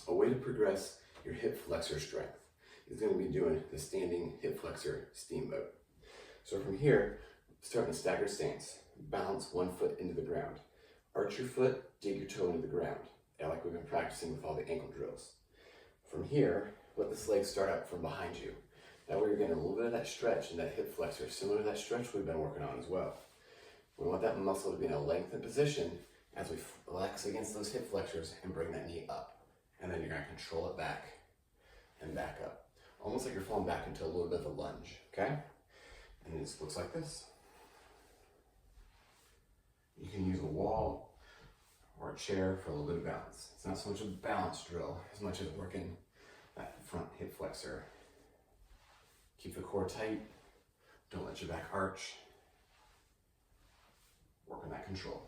A way to progress your hip flexor strength is going to be doing the standing hip flexor steamboat. So from here, start in a staggered stance. Balance one foot into the ground. Arch your foot, dig your toe into the ground, like we've been practicing with all the ankle drills. From here, let this leg start out from behind you. That way you're getting a little bit of that stretch in that hip flexor, similar to that stretch we've been working on as well. We want that muscle to be in a lengthened position as we flex against those hip flexors and bring that knee up. And then you're going to control it back and back up. Almost like you're falling back into a little bit of a lunge, okay? And it just looks like this. You can use a wall or a chair for a little bit of balance. It's not so much a balance drill as much as working that front hip flexor. Keep the core tight. Don't let your back arch. Work on that control.